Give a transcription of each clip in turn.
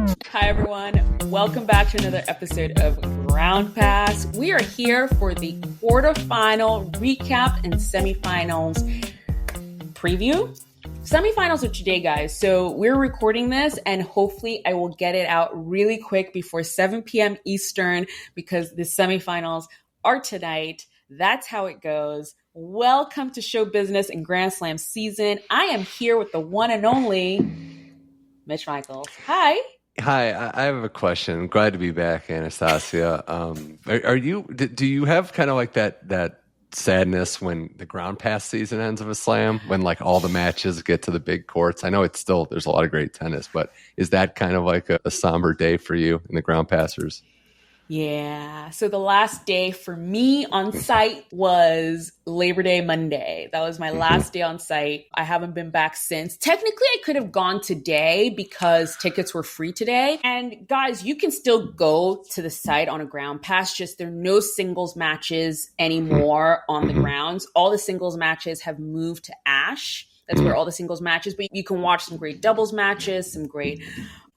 Hi, everyone. Welcome back to another episode of Ground Pass. We are here for the quarterfinal recap and semifinals preview. Semifinals are today, guys. So we're recording this and hopefully I will get it out really quick before 7 p.m. Eastern because the semifinals are tonight. That's how it goes. Welcome to Show Business and Grand Slam season. I am here with the one and only Mitch Michals. Hi. Hi, I have a question. I'm glad to be back, Anastasia. Do you have kind of like that sadness when the ground pass season ends of a slam, when like all the matches get to the big courts? I know there's a lot of great tennis, but is that kind of like a somber day for you in the ground passers? Yeah. So the last day for me on site was Labor Day Monday. That was my last day on site. I haven't been back since. Technically, I could have gone today because tickets were free today. And guys, you can still go to the site on a ground pass. Just there are no singles matches anymore on the grounds. All the singles matches have moved to Ash. That's where all the singles matches, but you can watch some great doubles matches, some great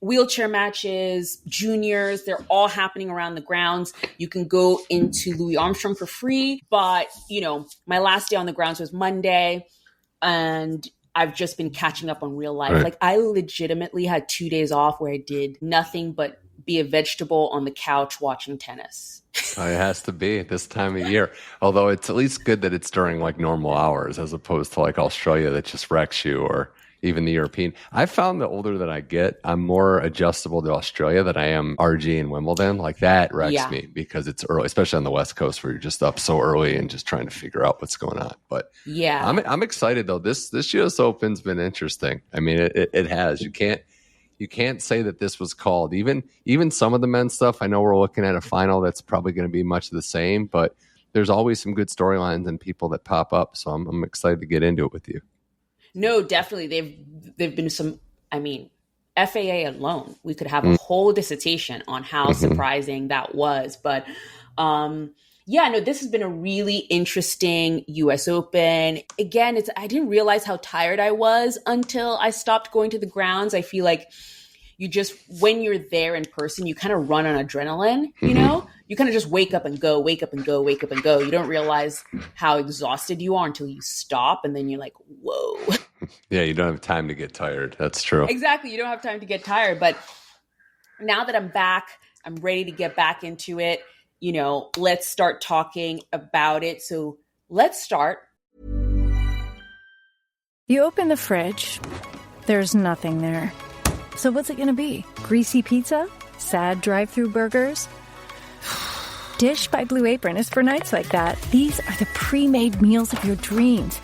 wheelchair matches, juniors, they're all happening around the grounds. You can go into Louis Armstrong for free. But, my last day on the grounds was Monday and I've just been catching up on real life. Right. Like I legitimately had 2 days off where I did nothing but be a vegetable on the couch watching tennis. It has to be this time of year. Although it's at least good that it's during like normal hours as opposed to like Australia that just wrecks you, or even the European. I found the older that I get, I'm more adjustable to Australia than I am RG and Wimbledon. Like that wrecks me because it's early, especially on the West Coast where you're just up so early and just trying to figure out what's going on. But yeah, I'm excited though. This US Open's been interesting. I mean, it has. You can't say that this was called. Even some of the men's stuff, I know we're looking at a final that's probably going to be much the same, but there's always some good storylines and people that pop up. So I'm excited to get into it with you. No, definitely. They've been some, FAA alone, we could have a whole dissertation on how surprising that was. But this has been a really interesting US Open. Again, I didn't realize how tired I was until I stopped going to the grounds. I feel like when you're there in person, you kind of run on adrenaline, You kind of just wake up and go, wake up and go, wake up and go. You don't realize how exhausted you are until you stop. And then you're like, whoa. Yeah, you don't have time to get tired. That's true. Exactly. You don't have time to get tired. But now that I'm back, I'm ready to get back into it. Let's start talking about it. So let's start. You open the fridge. There's nothing there. So what's it going to be? Greasy pizza? Sad drive-thru burgers? Dish by Blue Apron is for nights like that. These are the pre-made meals of your dreams.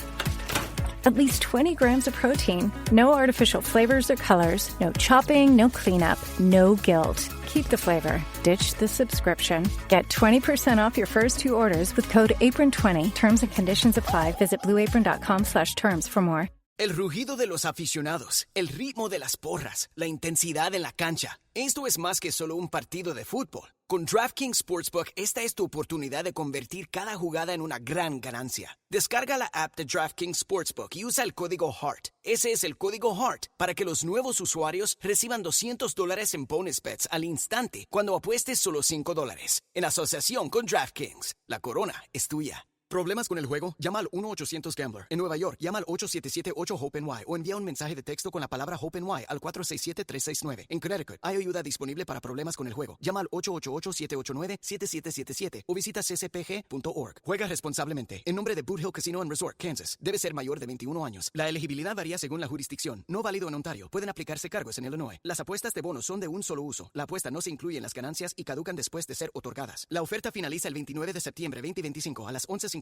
At least 20 grams of protein, no artificial flavors or colors, no chopping, no cleanup, no guilt. Keep the flavor. Ditch the subscription. Get 20% off your first 2 orders with code APRON20. Terms and conditions apply. Visit blueapron.com/terms for more. El rugido de los aficionados, el ritmo de las porras, la intensidad en la cancha. Esto es más que solo un partido de fútbol. Con DraftKings Sportsbook, esta es tu oportunidad de convertir cada jugada en una gran ganancia. Descarga la app de DraftKings Sportsbook y usa el código HEART. Ese es el código HEART para que los nuevos usuarios reciban $200 en bonus bets al instante cuando apuestes solo $5. En asociación con DraftKings, la corona es tuya. ¿Problemas con el juego? Llama al 1-800-GAMBLER. En Nueva York, llama al 877-8-HOPE-NY o envía un mensaje de texto con la palabra HOPE-NY al 467-369. En Connecticut, hay ayuda disponible para problemas con el juego. Llama al 888-789-7777 o visita ccpg.org. Juega responsablemente. En nombre de Boot Hill Casino and Resort, Kansas. Debe ser mayor de 21 años. La elegibilidad varía según la jurisdicción. No válido en Ontario. Pueden aplicarse cargos en Illinois. Las apuestas de bonos son de un solo uso. La apuesta no se incluye en las ganancias y caducan después de ser otorgadas. La oferta finaliza el 29 de septiembre 2025 a las 11:59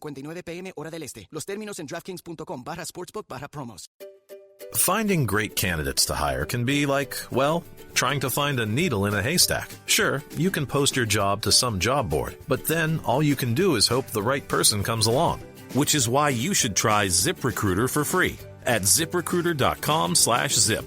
p.m. hora del este. Los términos en DraftKings.com/sportsbook/promos. Finding great candidates to hire can be like, well, trying to find a needle in a haystack. Sure, you can post your job to some job board, but then all you can do is hope the right person comes along. Which is why you should try ZipRecruiter for free at ZipRecruiter.com/zip.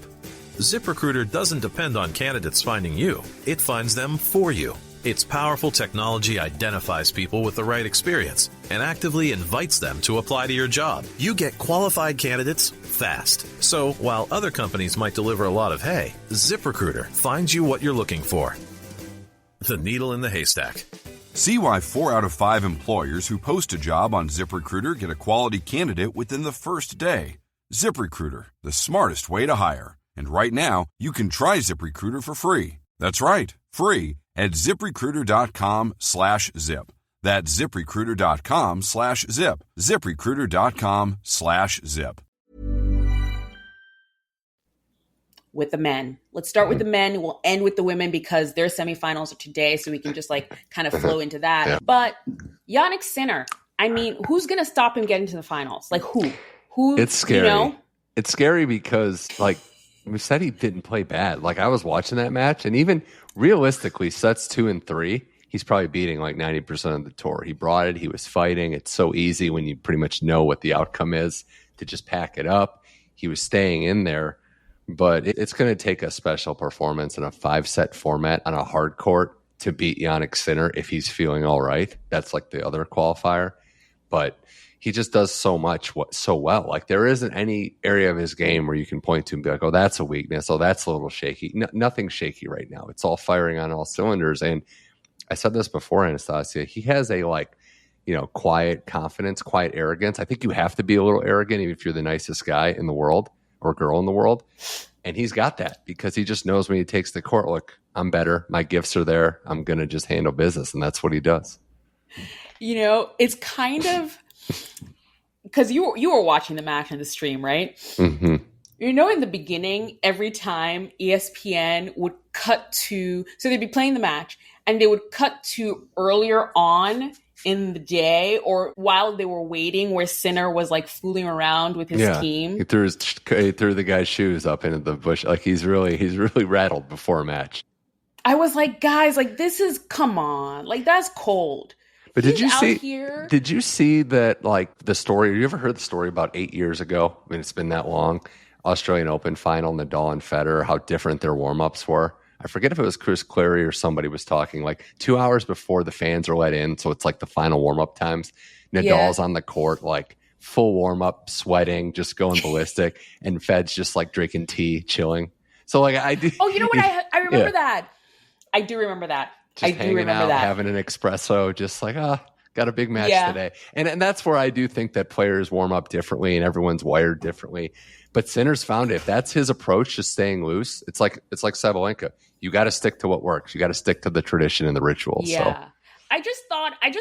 ZipRecruiter doesn't depend on candidates finding you. It finds them for you. Its powerful technology identifies people with the right experience and actively invites them to apply to your job. You get qualified candidates fast. So while other companies might deliver a lot of hay, ZipRecruiter finds you what you're looking for. The needle in the haystack. See why 4 out of 5 employers who post a job on ZipRecruiter get a quality candidate within the first day. ZipRecruiter, the smartest way to hire. And right now, you can try ZipRecruiter for free. That's right, free at ZipRecruiter.com/zip. That's ZipRecruiter.com/zip. ZipRecruiter.com/zip. With the men. Let's start with the men. We'll end with the women because their semifinals are today, so we can just like kind of flow into that. Yeah. But Jannik Sinner, I mean, who's going to stop him getting to the finals? Like who? It's scary. You know? It's scary because like Musetti didn't play bad. Like I was watching that match, and even realistically, sets 2 and 3, he's probably beating like 90% of the tour. He brought it. He was fighting. It's so easy when you pretty much know what the outcome is to just pack it up. He was staying in there, but it's going to take a special performance in a 5-set format on a hard court to beat Jannik Sinner if he's feeling all right. That's like the other qualifier, but he just does so much so well. Like there isn't any area of his game where you can point to and be like, oh, that's a weakness. Oh, that's a little shaky. Nothing's shaky right now. It's all firing on all cylinders. And I said this before, Anastasia, he has a quiet confidence, quiet arrogance. I think you have to be a little arrogant even if you're the nicest guy in the world or girl in the world. And he's got that because he just knows when he takes the court, look, I'm better. My gifts are there. I'm going to just handle business. And that's what he does. You know, it's kind of because you were watching the match in the stream, right? Mm-hmm. You know, in the beginning, every time ESPN would cut to, so they'd be playing the match and they would cut to earlier on in the day or while they were waiting where Sinner was like fooling around with his team. He threw the guy's shoes up into the bush. Like he's really rattled before a match. I was like, guys, like this is, come on. Like that's cold. But did you see that, like, the story? Have you ever heard the story about 8 years ago? I mean, it's been that long. Australian Open final, Nadal and Federer, how different their warm-ups were. I forget if it was Chris Clary or somebody was talking, like 2 hours before the fans are let in. So it's like the final warm-up times. Nadal's on the court, like full warm-up, sweating, just going ballistic. And Fed's just like drinking tea, chilling. So like I do. Oh, you know what? I remember that. I do remember that. Just hanging out, having an espresso, just like, got a big match today. And that's where I do think that players warm up differently and everyone's wired differently. But Sinner's found it. If that's his approach, just staying loose, it's like Sabalenka. You got to stick to what works. You got to stick to the tradition and the rituals. Yeah. So. I just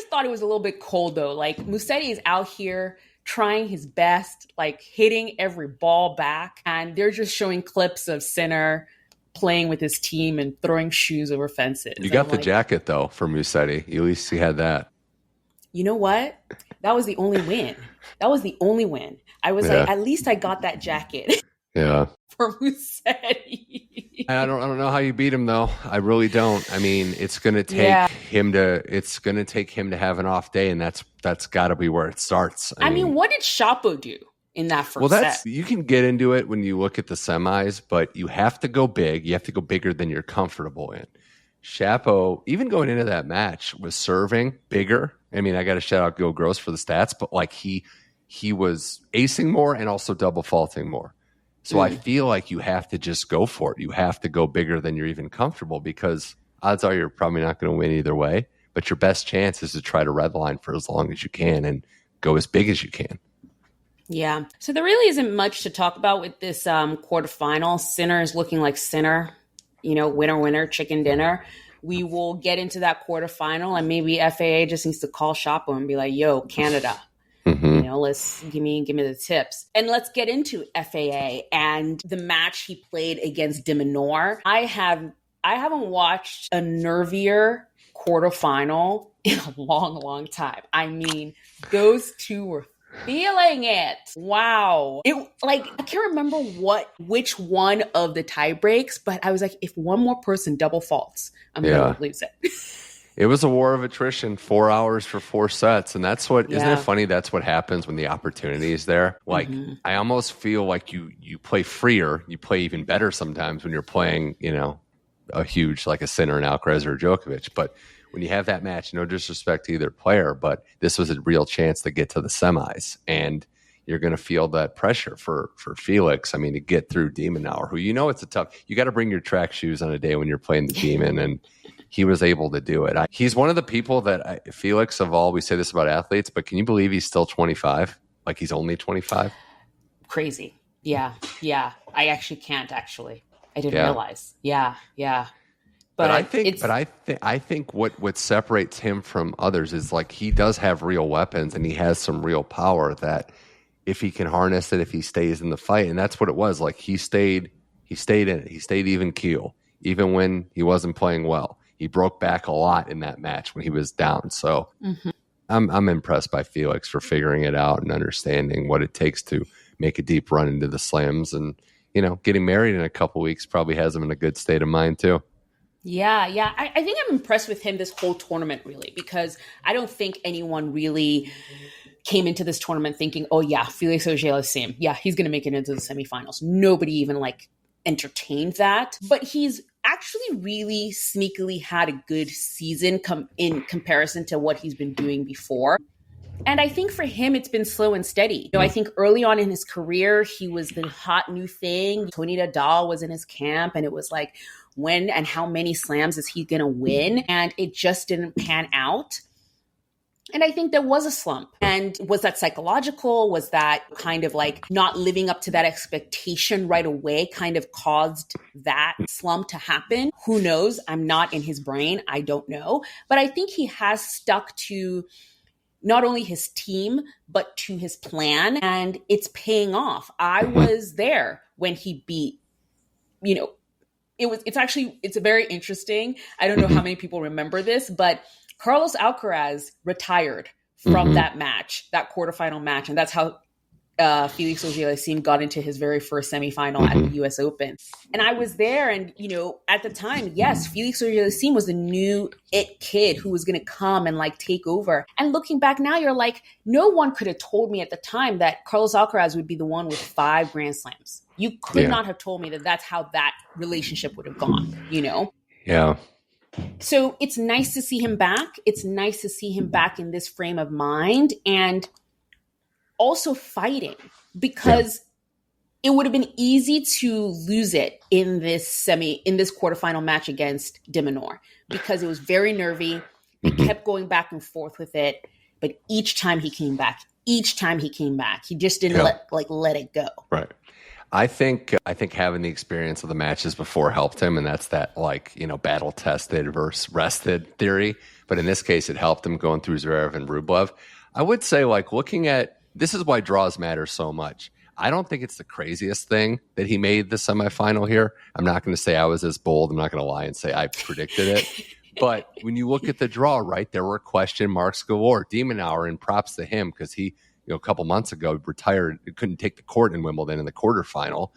thought it was a little bit cold though. Like Musetti is out here trying his best, like hitting every ball back. And they're just showing clips of Sinner playing with his team and throwing shoes over fences. You got the jacket though for Musetti. At least he had that. You know what? That was the only win. I was like, at least I got that jacket. Yeah. For Musetti. I don't know how you beat him though. I really don't. I mean, it's going to take him to have an off day, and that's got to be where it starts. I mean, what did Shapo do in that first set? You can get into it when you look at the semis, but you have to go big. You have to go bigger than you're comfortable in. Shapo, even going into that match, was serving bigger. I mean, I got to shout out Gil Gross for the stats, but like he was acing more and also double faulting more. So I feel like you have to just go for it. You have to go bigger than you're even comfortable because odds are you're probably not going to win either way. But your best chance is to try to redline for as long as you can and go as big as you can. Yeah. So there really isn't much to talk about with this quarterfinal. Sinner is looking like Sinner, winner, winner, chicken dinner. We will get into that quarterfinal and maybe FAA just needs to call Shapo and be like, yo, Canada. Mm-hmm. Let's give me the tips. And let's get into FAA and the match he played against de Minaur. I haven't watched a nervier quarterfinal in a long, long time. I mean, those two were feeling it. Wow. I can't remember which one of the tie breaks, but I was like, if one more person double faults, I'm going to lose it. It was a war of attrition, 4 hours for 4 sets. And that's what, isn't it funny? That's what happens when the opportunity is there. Like, I almost feel like you play freer. You play even better sometimes when you're playing, a huge, like a Sinner, an Alcaraz, or a Djokovic. But when you have that match, no disrespect to either player, but this was a real chance to get to the semis. And you're going to feel that pressure for Felix. I mean, to get through Minaur, who, it's a tough, you got to bring your track shoes on a day when you're playing the Demon. And he was able to do it. He's one of the people that Felix, of all, we say this about athletes, but can you believe he's still 25? Like he's only 25? Crazy. Yeah. I actually can't I didn't realize. Yeah. But I think what separates him from others is like he does have real weapons and he has some real power that if he can harness it, if he stays in the fight, and that's what it was. Like he stayed in it. He stayed even keel, even when he wasn't playing well. He broke back a lot in that match when he was down. So I'm impressed by Felix for figuring it out and understanding what it takes to make a deep run into the slams. And, getting married in a couple weeks probably has him in a good state of mind too. Yeah. I think I'm impressed with him this whole tournament, really, because I don't think anyone really came into this tournament thinking, oh, yeah, Felix Auger-Aliassime. Yeah, he's going to make it into the semifinals. Nobody even entertained that. But he's actually really sneakily had a good season in comparison to what he's been doing before. And I think for him, it's been slow and steady. I think early on in his career, he was the hot new thing. Tony Nadal was in his camp, and it was like, when and how many slams is he going to win? And it just didn't pan out. And I think there was a slump. And was that psychological? Was that kind of like not living up to that expectation right away kind of caused that slump to happen? Who knows? I'm not in his brain. I don't know. But I think he has stuck to not only his team, but to his plan. And it's paying off. I was there when he beat, it's very interesting. I don't know how many people remember this, but Carlos Alcaraz retired from that match, that quarterfinal match. And that's how Felix Auger-Aliassime got into his very first semifinal at the US Open. And I was there, and, at the time, yes, Felix Auger-Aliassime was the new it kid who was going to come and take over. And looking back now, you're like, no one could have told me at the time that Carlos Alcaraz would be the one with 5 Grand Slams. You could not have told me that that's how that relationship would have gone, Yeah. So it's nice to see him back. It's nice to see him back in this frame of mind and also fighting, because it would have been easy to lose it in this quarterfinal match against de Minaur, because it was very nervy. They kept going back and forth with it, but each time he came back, he just didn't let it go. Right. I think having the experience of the matches before helped him, and that's that battle tested versus rested theory. But in this case, it helped him going through Zverev and Rublev. I would say looking at this is why draws matter so much. I don't think it's the craziest thing that he made the semifinal here. I'm not going to say I was as bold. I'm not going to lie and say I predicted it. But when you look at the draw, right, there were question marks galore. de Minaur, and props to him because he, a couple months ago retired, couldn't take the court in Wimbledon in the quarterfinal.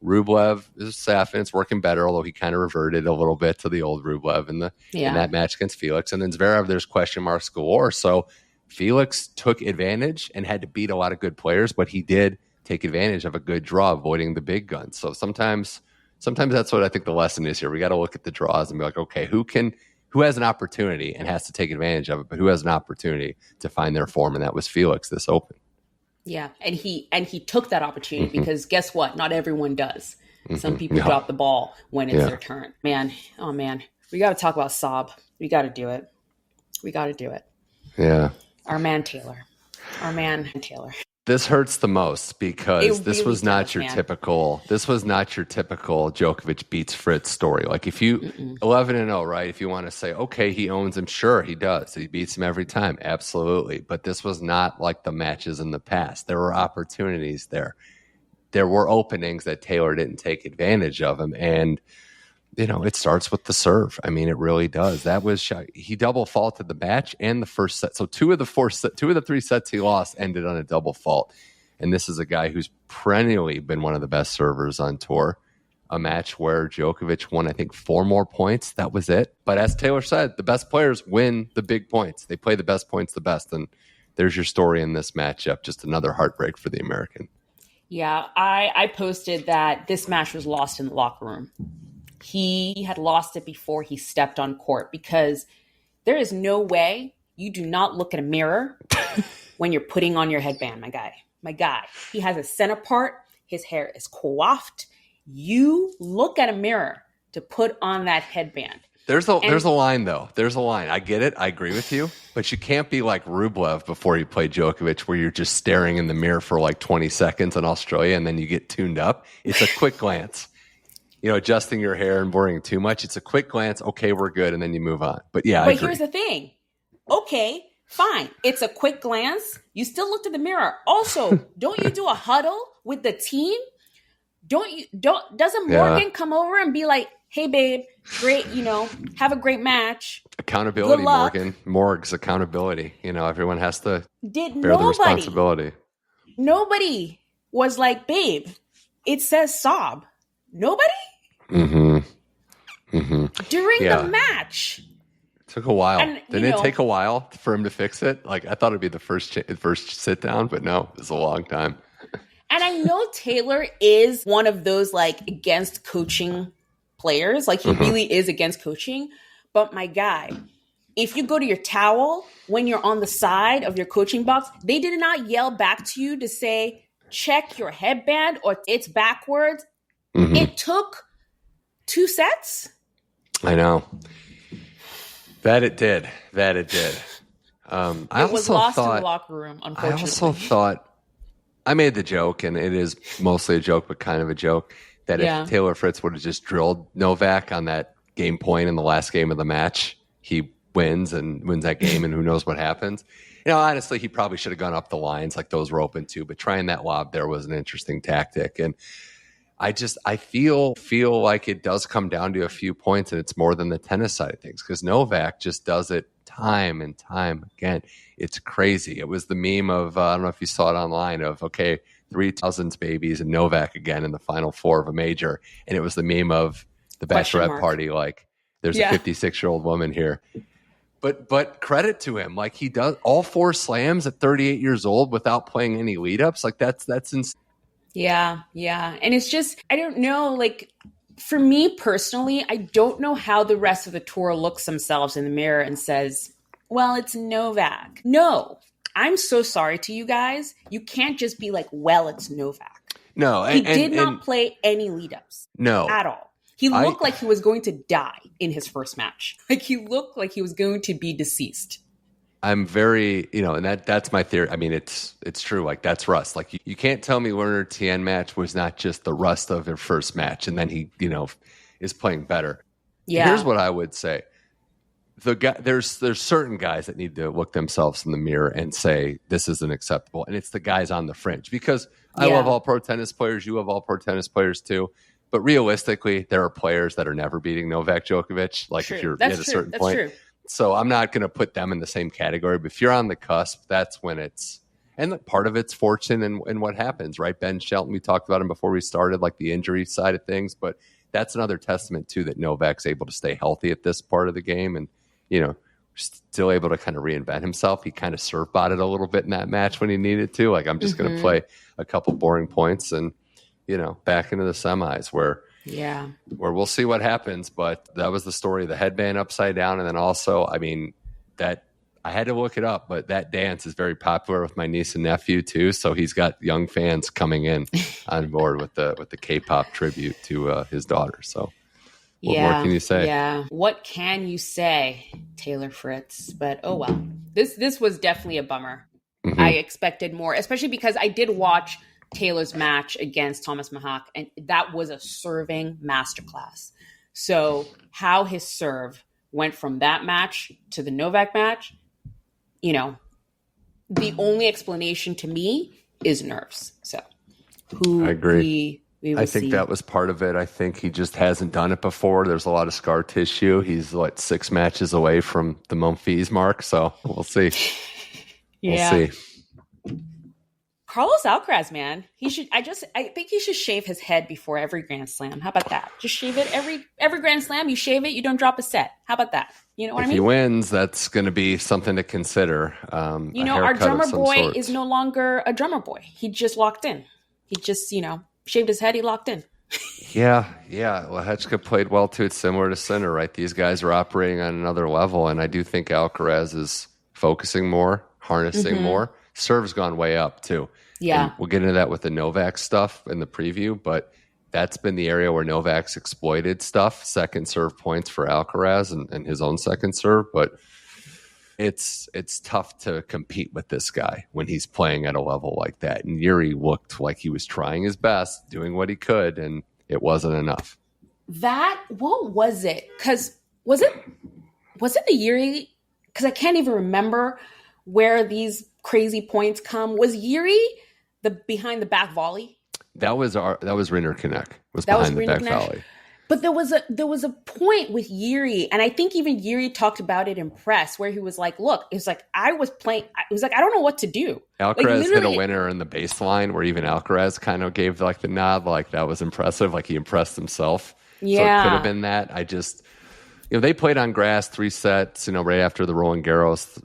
Rublev is Safin. It's working better, although he kind of reverted a little bit to the old Rublev in that match against Felix. And then Zverev, there's question marks galore. So Felix took advantage and had to beat a lot of good players, but he did take advantage of a good draw, avoiding the big guns. So sometimes that's what I think the lesson is here. We got to look at the draws and be like, okay, who has an opportunity and has to take advantage of it, but who has an opportunity to find their form? And that was Felix this Open. Yeah, and he took that opportunity because guess what? Not everyone does. Some people drop the ball when it's their turn. Man, we got to talk about Saab. We got to do it. Yeah. Our man Taylor. This hurts the most because this was not your typical Djokovic beats Fritz story. Like if you 11-0, right? If you want to say, okay, he owns him, sure, he does. He beats him every time. Absolutely. But this was not like the matches in the past. There were opportunities there. There were openings that Taylor didn't take advantage of him. And it starts with the serve. I mean, it really does. He double faulted the match and the first set. So two of the 3 sets he lost ended on a double fault. And this is a guy who's perennially been one of the best servers on tour. A match where Djokovic won, I think, 4 more points. That was it. But as Taylor said, the best players win the big points. They play the best points the best. And there's your story in this matchup. Just another heartbreak for the American. Yeah, I posted that this match was lost in the locker room. he had lost it before he stepped on court, because there is no way you do not look at a mirror when you're putting on your headband, my guy. My guy. He has a center part. His hair is coiffed. You look at a mirror to put on that headband. There's a line, though. There's a line. I get it. I agree with you. But you can't be like Rublev before you play Djokovic, where you're just staring in the mirror for like 20 seconds in Australia and then you get tuned up. It's a quick glance. Adjusting your hair and worrying too much. It's a quick glance. Okay, we're good. And then you move on. But yeah, I agree. Here's the thing. Okay, fine. It's a quick glance. You still looked at the mirror. Also, don't you do a huddle with the team? Doesn't Morgan come over and be like, hey, babe, great, have a great match. Accountability, Morgan. Morg's accountability. Everyone has to bear the responsibility. Nobody was like, babe, it says sob. Nobody? Mm-hmm. Mm-hmm. During the match. It took a while. Didn't it take a while for him to fix it? Like, I thought it'd be the first sit down, but no, it was a long time. And I know Taylor is one of those like against coaching players. Like he really is against coaching. But my guy, if you go to your towel when you're on the side of your coaching box, they did not yell back to you to say, check your headband or it's backwards. Mm-hmm. It took 2 sets. I know. That it did. I was lost in the locker room, unfortunately. I also thought, I made the joke, and it is mostly a joke, but kind of a joke, that if Taylor Fritz would have just drilled Novak on that game point in the last game of the match, he wins that game, and who knows what happens. Honestly, he probably should have gone up the lines like those were open too, but trying that lob there was an interesting tactic. And I feel like it does come down to a few points, and it's more than the tennis side of things, because Novak just does it time and time again. It's crazy. It was the meme of, I don't know if you saw it online, of, okay, 3000 babies and Novak again in the final 4 of a major. And it was the meme of the bachelorette party, like there's a 56-year-old woman here. But credit to him. Like, he does all 4 slams at 38 years old without playing any lead ups. Like, that's insane. Yeah. And it's just, I don't know, like, for me personally, I don't know how the rest of the tour looks themselves in the mirror and says, well, it's Novak. No, I'm so sorry to you guys. You can't just be like, well, it's Novak. No. He did not play any lead-ups. No. At all. He looked like he was going to die in his first match. Like, he looked like he was going to be deceased. I'm very, and that's my theory. I mean, it's true. Like, that's rust. Like, you can't tell me Werner Tien match was not just the rust of their first match, and then he, is playing better. Yeah. Here's what I would say. There's certain guys that need to look themselves in the mirror and say, this isn't acceptable. And it's the guys on the fringe, because I love all pro tennis players. You love all pro tennis players too. But realistically, there are players that are never beating Novak Djokovic. Like, if you're at a certain point. True. So I'm not going to put them in the same category. But if you're on the cusp, that's when it's – and part of it's fortune and what happens, right? Ben Shelton, we talked about him before we started, like the injury side of things. But that's another testament, too, that Novak's able to stay healthy at this part of the game and, still able to kind of reinvent himself. He kind of serve-botted a little bit in that match when he needed to. Like, I'm just going to play a couple boring points and, back into the semis where we'll see what happens. But that was the story, the headband upside down. And then also, I mean, that I had to look it up, but that dance is very popular with my niece and nephew too. So he's got young fans coming in on board with the K-pop tribute to his daughter. So what more can you say? Yeah. What can you say, Taylor Fritz? But oh well. This was definitely a bummer. Mm-hmm. I expected more, especially because I did watch Taylor's match against Thomas Mahak, and that was a serving masterclass. So how his serve went from that match to the Novak match, the only explanation to me is nerves. So I agree. I think that was part of it. I think he just hasn't done it before. There's a lot of scar tissue. He's 6 matches away from the Monfils mark, so we'll see. We'll see. Carlos Alcaraz, man, he should. I think he should shave his head before every Grand Slam. How about that? Just shave it every Grand Slam. You shave it. You don't drop a set. How about that? You know what I mean? If he wins, that's going to be something to consider. Our drummer boy is no longer a drummer boy. He just locked in. He just, shaved his head. He locked in. Yeah. Lecheka played well too. It's similar to Sinner, right? These guys are operating on another level, and I do think Alcaraz is focusing more, harnessing more. Serve's gone way up too. Yeah. And we'll get into that with the Novak stuff in the preview, but that's been the area where Novak's exploited stuff, second serve points for Alcaraz and his own second serve, but it's tough to compete with this guy when he's playing at a level like that. And Jiri looked like he was trying his best, doing what he could, and it wasn't enough. What was it? Because was it the Jiri? Because I can't even remember where these crazy points come. Was Jiri the behind the back volley? That was Rinderknecht. Was behind the back volley. But there was a point with Jiri, and I think even Jiri talked about it in press, where he was like, "Look, it was like I was playing. It was like I don't know what to do." Alcaraz hit a winner in the baseline, where even Alcaraz kind of gave like the nod, like that was impressive, like he impressed himself. Yeah, so it could have been that. I just, they played on grass 3 sets, right after the Roland Garros,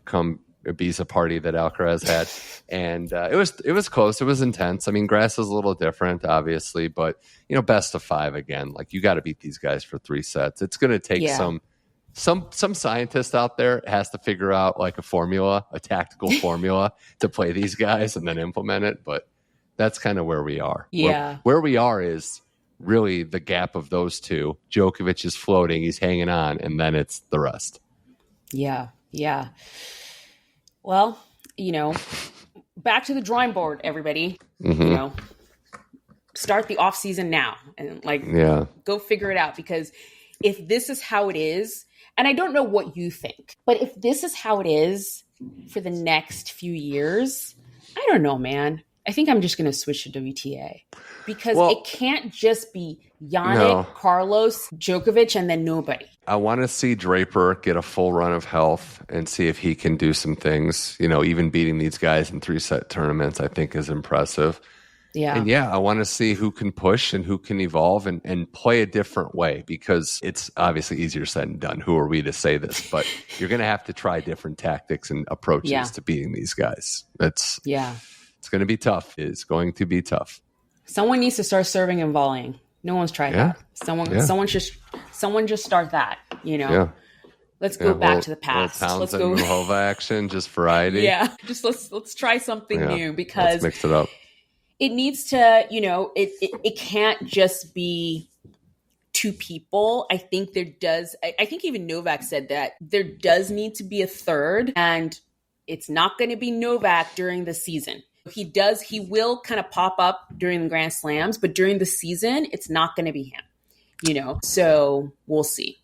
come Ibiza party that Alcaraz had, and it was close. It was intense. I mean, grass is a little different, obviously, but best of 5 again. Like you got to beat these guys for 3 sets. It's going to take some scientist out there has to figure out like a tactical formula to play these guys and then implement it. But that's kind of where we are. Yeah, where we are is really the gap of those two. Djokovic is floating, he's hanging on, and then it's the rest. Yeah. Well, back to the drawing board, everybody. Start the off season now and go figure it out, because if this is how it is, and I don't know what you think, but if this is how it is for the next few years, I don't know, man. I think I'm just going to switch to WTA, because it can't just be Jannik, Carlos, Djokovic, and then nobody. I want to see Draper get a full run of health and see if he can do some things. Even beating these guys in 3-set tournaments, I think is impressive. Yeah. And I want to see who can push and who can evolve and play a different way, because it's obviously easier said than done. Who are we to say this? But you're going to have to try different tactics and approaches to beating these guys. It's going to be tough. It's going to be tough. Someone needs to start serving and volleying. No one's tried that. Someone just start that, Let's go back to the past. Let's go Muchova action, just variety. Yeah. Just let's try something new, because let's mix it up. It needs to, it can't just be 2 people. I think I think even Novak said that there does need to be a third, and it's not going to be Novak during the season. He will kind of pop up during the Grand Slams, but during the season, it's not going to be him, so we'll see.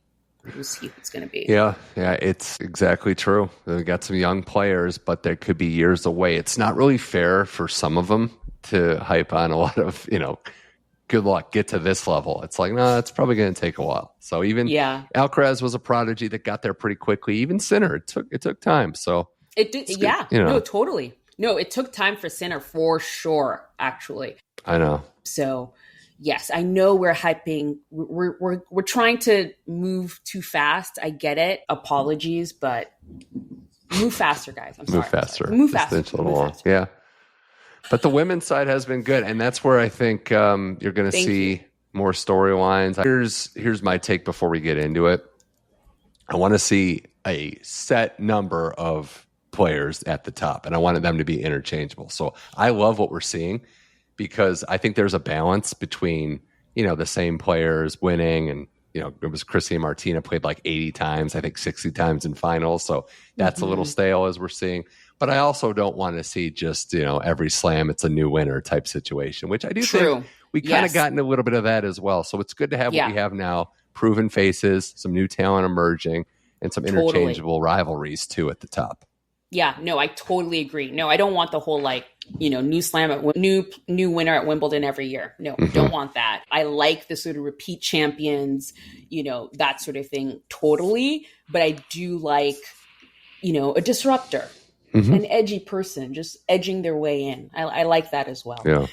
We'll see who it's going to be. Yeah, it's exactly true. We got some young players, but they could be years away. It's not really fair for some of them to hype on a lot of, good luck, get to this level. It's like, no, it's probably going to take a while. So even Alcaraz was a prodigy that got there pretty quickly. Even Sinner, it took time. So it did. Yeah, no, totally. No, it took time for Sinner for sure, actually. I know. So, yes, I know we're hyping. We're trying to move too fast. I get it. Apologies, but move faster, guys. Move faster. Move faster. Yeah. But the women's side has been good, and that's where I think you're going to see more storylines. Here's my take before we get into it. I want to see a set number of players at the top, and I wanted them to be interchangeable. So I love what we're seeing, because I think there's a balance between, the same players winning, and, it was Chrissy Martina played like 80 times, I think 60 times in finals. So that's a little stale, as we're seeing. But I also don't want to see just, every slam, it's a new winner type situation, which I do think we kind of gotten a little bit of that as well. So it's good to have what we have now, proven faces, some new talent emerging, and some interchangeable rivalries too at the top. Yeah, no, I totally agree. No, I don't want the whole new slam at new winner at Wimbledon every year. No, don't want that. I like the sort of repeat champions, that sort of thing, totally. But I do like, a disruptor, an edgy person, just edging their way in. I like that as well. Yeah.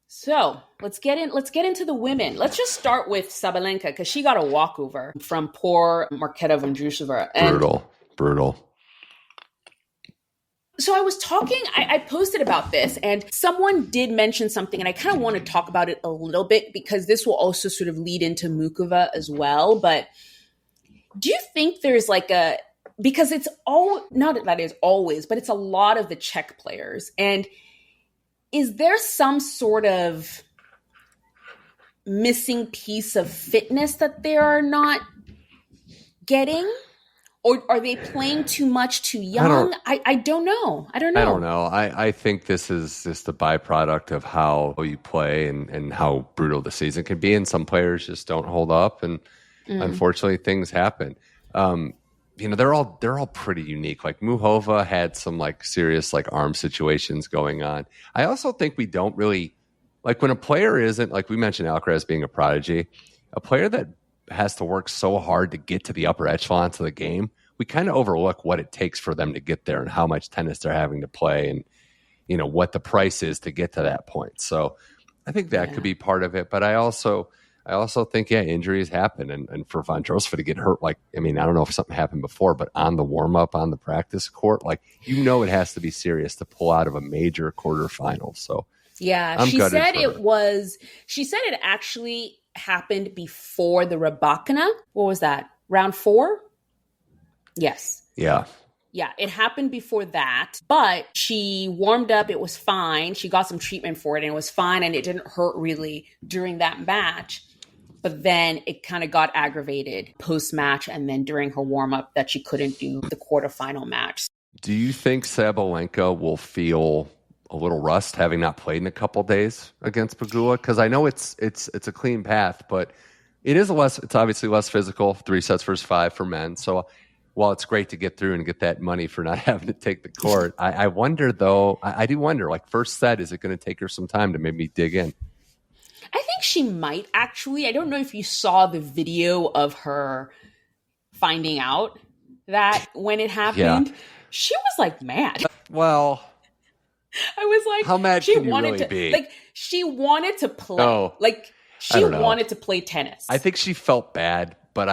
So let's get into the women. Let's just start with Sabalenka, because she got a walkover from poor Marketa Vondrousova. Brutal. So I was talking, I posted about this, and someone did mention something, and I kind of want to talk about it a little bit because this will also sort of lead into Muchova as well. But do you think there's like because it's all, not that it's always, but it's a lot of the Czech players. And is there some sort of missing piece of fitness that they are not getting? Or are they playing too much too young? I don't know. I don't know. I think this is just a byproduct of how you play and how brutal the season can be. And some players just don't hold up. And unfortunately, things happen. They're all pretty unique. Like Muchova had some like serious like arm situations going on. I also think we don't really like when a player isn't, like we mentioned Alcaraz being a prodigy, a player that has to work so hard to get to the upper echelons of the game, we kind of overlook what it takes for them to get there and how much tennis they're having to play and, what the price is to get to that point. So I think that could be part of it. But I also think, injuries happen. And for Vondrousova to get hurt, like, I don't know if something happened before, but on the warm-up, on the practice court, like, it has to be serious to pull out of a major quarterfinal. So yeah, she said it actually happened before the Rybakina. What was that? Round 4? Yes. Yeah. Yeah, it happened before that, but she warmed up. It was fine. She got some treatment for it and it was fine. And it didn't hurt really during that match. But then it kind of got aggravated post-match and then during her warm-up that she couldn't do the quarterfinal match. Do you think Sabalenka will feel a little rust having not played in a couple days against Pegula? Because I know it's a clean path, but it's obviously less physical, 3 sets versus 5 for men. So while it's great to get through and get that money for not having to take the court, I wonder though, I do wonder, like first set, is it going to take her some time to maybe dig in? I think she might actually. I don't know if you saw the video of her finding out that when it happened, she was like mad. Well, I was like, how mad can you really be? Like, she wanted to play. Oh, like, she wanted to play tennis. I think she felt bad, but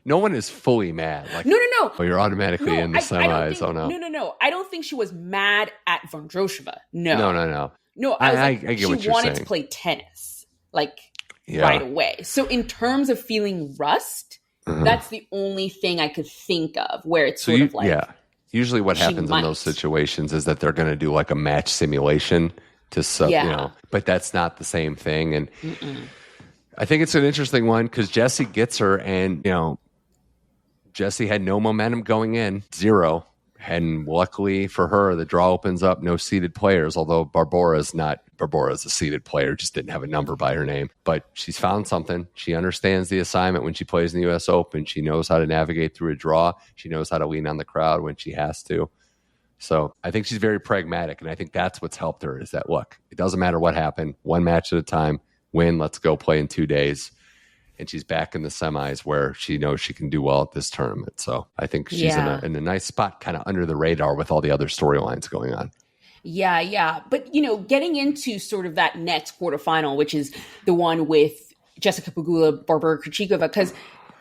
no one is fully mad. Like, no. Oh, you're automatically in the semis. No. I don't think she was mad at Vondrousova. No. No, I get what you're saying. She wanted to play tennis, right away. So in terms of feeling rust, that's the only thing I could think of where it's sort of like... Yeah. Usually what happens in those situations is that they're going to do like a match simulation to but that's not the same thing. And I think it's an interesting one because Jessie gets her and, Jessie had no momentum going in, 0. And luckily for her, the draw opens up, no seeded players, although Barbora's a seeded player, just didn't have a number by her name. But she's found something. She understands the assignment when she plays in the U.S. Open. She knows how to navigate through a draw. She knows how to lean on the crowd when she has to. So I think she's very pragmatic, and I think that's what's helped her is that, look, it doesn't matter what happened, one match at a time, win, let's go play in 2 days. And she's back in the semis where she knows she can do well at this tournament. So I think she's in a nice spot, kind of under the radar with all the other storylines going on. Yeah. But, getting into sort of that next quarterfinal, which is the one with Jessica Pegula, Barbara Krejcikova, because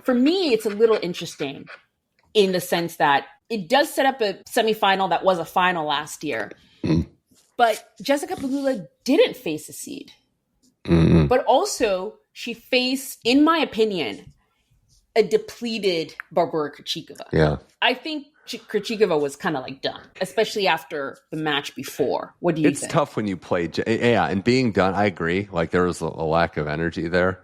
for me, it's a little interesting in the sense that it does set up a semifinal that was a final last year. But Jessica Pegula didn't face a seed. But also, she faced, in my opinion, a depleted Barbara Krejcikova. Yeah. I think Krejcikova was kind of like done, especially after the match before. What do you think? It's tough when you play. And being done, I agree. Like there was a lack of energy there.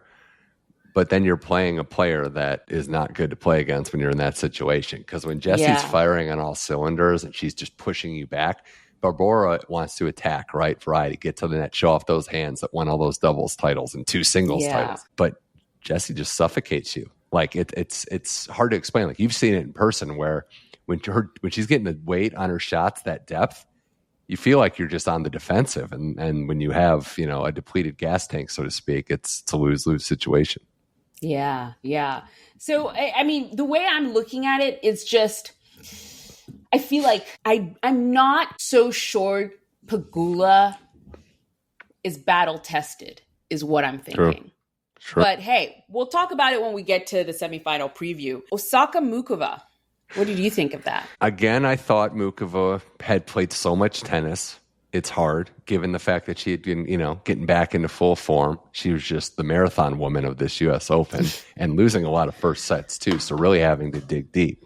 But then you're playing a player that is not good to play against when you're in that situation. Because when Jessie's firing on all cylinders and she's just pushing you back, Barbora wants to attack, right? Variety, get to the net, show off those hands that won all those doubles titles and 2 singles titles. But Jessie just suffocates you. Like it's hard to explain. Like you've seen it in person where when she's getting the weight on her shots, that depth, you feel like you're just on the defensive. And when you have, a depleted gas tank, so to speak, it's a lose-lose situation. Yeah. So, the way I'm looking at it is just... I feel like I'm not so sure Pegula is battle tested, is what I'm thinking. Sure. But hey, we'll talk about it when we get to the semifinal preview. Osaka Muchova. What did you think of that? Again, I thought Muchova had played so much tennis. It's hard, given the fact that she had been, getting back into full form. She was just the marathon woman of this U.S. Open and losing a lot of first sets, too, so really having to dig deep.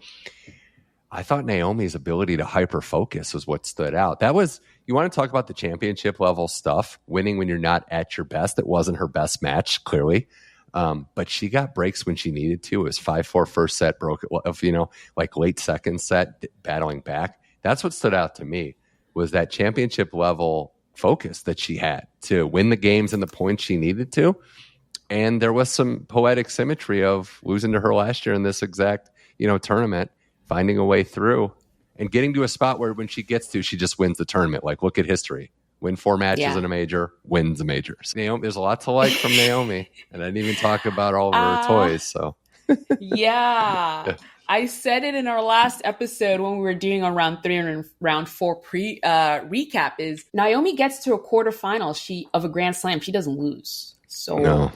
I thought Naomi's ability to hyper-focus was what stood out. That was, you want to talk about the championship level stuff, winning when you're not at your best. It wasn't her best match, clearly. But she got breaks when she needed to. It was 5-4 first set, broke it, like late second set, battling back. That's what stood out to me, was that championship level focus that she had to win the games and the points she needed to. And there was some poetic symmetry of losing to her last year in this exact, tournament, finding a way through and getting to a spot where when she gets to, she just wins the tournament. Like, look at history. Win 4 matches in a major, wins a major. Naomi, there's a lot to like from Naomi. And I didn't even talk about all of her toys. So yeah. I said it in our last episode when we were doing on round 3 and round 4 recap is Naomi gets to a quarterfinal of a Grand Slam. She doesn't lose. So no.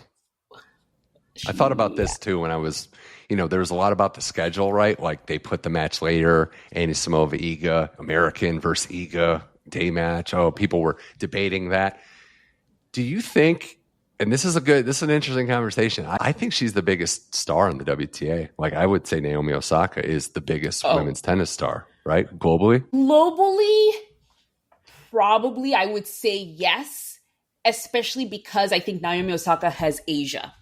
I thought about this too when I was, there was a lot about the schedule, right? Like they put the match later, Anisimova, Iga, American versus Iga, day match. Oh, people were debating that. Do you think, and this is an interesting conversation. I think she's the biggest star in the WTA. Like I would say Naomi Osaka is the biggest women's tennis star, right? Globally? Globally, probably I would say yes, especially because I think Naomi Osaka has Asia.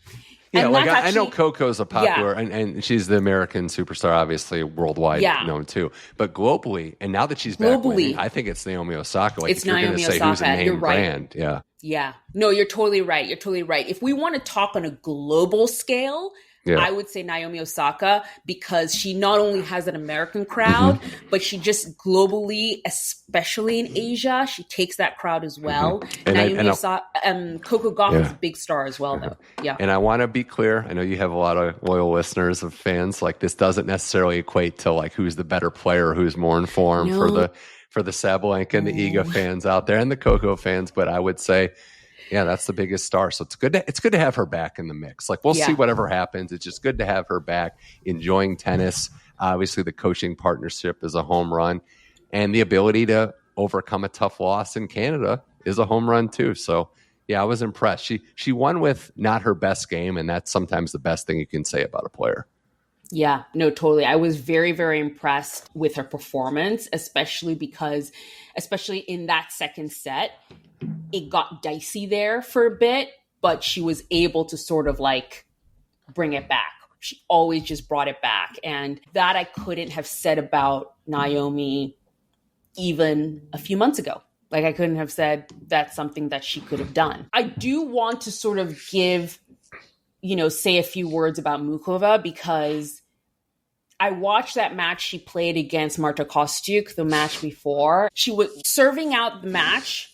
Yeah, like I know Coco's a popular, and she's the American superstar, obviously worldwide known too. But globally, and now that she's back winning, I think it's Naomi Osaka. Like it's if you're going to say who's a name brand, yeah. No, you're totally right. If we want to talk on a global scale, I would say Naomi Osaka, because she not only has an American crowd, but she just globally, especially in Asia, she takes that crowd as well. Naomi Osaka, Coco Gauff is a big star as well, though. Yeah. And I want to be clear. I know you have a lot of loyal listeners of fans. Like this doesn't necessarily equate to like who's the better player, who's more informed for the Sabalenka and the Iga fans out there and the Coco fans. But I would say, yeah, that's the biggest star. So it's good to have her back in the mix. Like we'll see whatever happens. It's just good to have her back, enjoying tennis. Obviously, the coaching partnership is a home run, and the ability to overcome a tough loss in Canada is a home run too. So yeah, I was impressed. She won with not her best game, and that's sometimes the best thing you can say about a player. Yeah, no, totally. I was very, very impressed with her performance, especially in that second set. It got dicey there for a bit, but she was able to sort of like bring it back. She always just brought it back. And that I couldn't have said about Naomi even a few months ago. Like I couldn't have said that's something that she could have done. I do want to sort of say a few words about Muchova, because I watched that match she played against Marta Kostyuk the match before. She was serving out the match.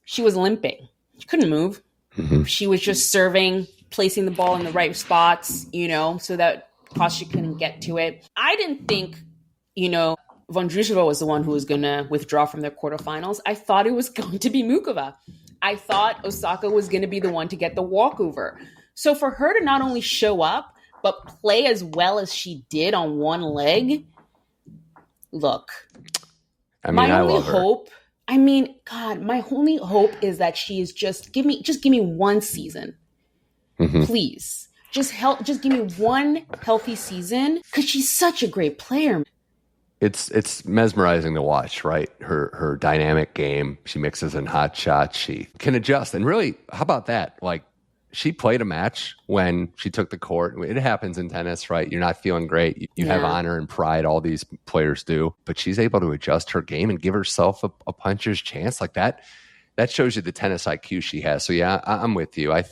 She was limping. She couldn't move. Mm-hmm. She was just serving, placing the ball in the right spots, so that Kostyuk couldn't get to it. I didn't think, Vondrousova was the one who was going to withdraw from the quarterfinals. I thought it was going to be Muchova. I thought Osaka was going to be the one to get the walkover. So for her to not only show up, but play as well as she did on one leg, look. My only hope is that she is just give me one season, please. Just give me one healthy season, because she's such a great player. It's mesmerizing to watch, right? Her dynamic game. She mixes in hot shots. She can adjust, and really, how about that? Like she played a match when she took the court. It happens in tennis, right? You're not feeling great. You have honor and pride. All these players do. But she's able to adjust her game and give herself a puncher's chance like that. That shows you the tennis IQ she has. So, yeah, I'm with you. I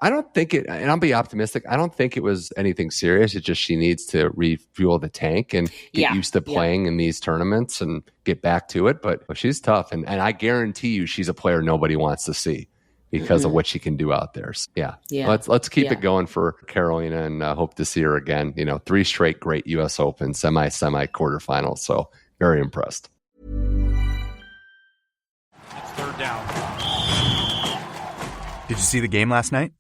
don't think it, and I'll be optimistic, I don't think it was anything serious. It's just she needs to refuel the tank and get used to playing in these tournaments and get back to it. But she's tough. And I guarantee you she's a player nobody wants to see, because of what she can do out there. So, let's keep it going for Carolina, and hope to see her again. 3 straight great U.S. Open, semi quarterfinals. So very impressed. It's third down. Did you see the game last night?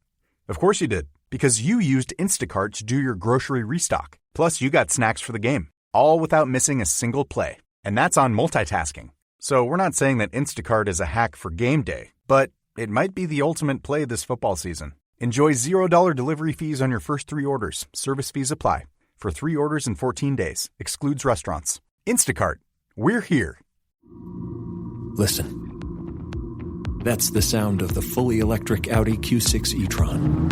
Of course you did, because you used Instacart to do your grocery restock. Plus, you got snacks for the game, all without missing a single play. And that's on multitasking. So we're not saying that Instacart is a hack for game day, but it might be the ultimate play this football season. Enjoy $0 delivery fees on your first 3 orders. Service fees apply. For 3 orders in 14 days. Excludes restaurants. Instacart. We're here. Listen. That's the sound of the fully electric Audi Q6 e-tron.